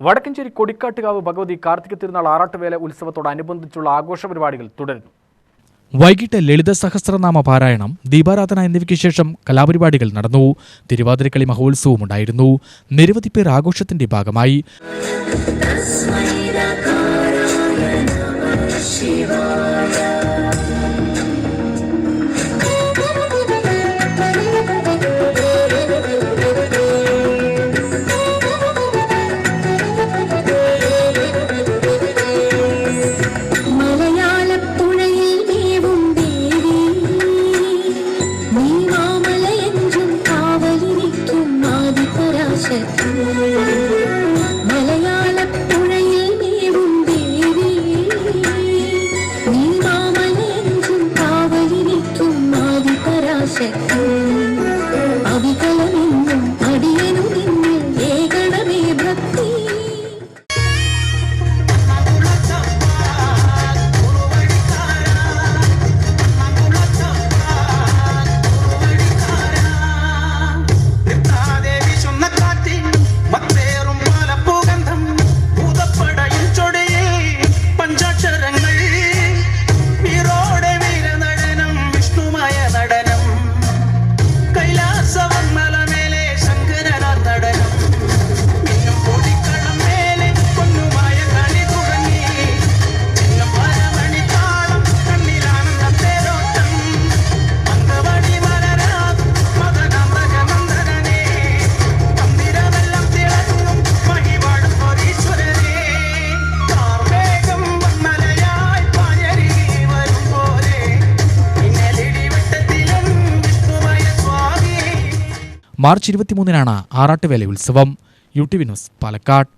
വടക്കഞ്ചേരി കൊടിക്കാട്ടുകാവ് ഭഗവതി കാർത്തിക തിരുനാൾ ആറാട്ടുവേല ഉത്സവത്തോടനുബന്ധിച്ചുള്ള ആഘോഷ പരിപാടികൾ തുടരുന്നു. വൈകിട്ട് ലളിത സഹസ്രനാമ പാരായണം, ദീപാരാധന എന്നിവയ്ക്ക് ശേഷം കലാപരിപാടികൾ നടന്നു. തിരുവാതിരക്കളി മഹോത്സവവും ഉണ്ടായിരുന്നു. നിരവധി പേർ ആഘോഷത്തിന്റെ ഭാഗമായി. മാർച്ച് 23-നാണ് ആറാട്ടുവേല ഉത്സവം. UTV news, Palakkad.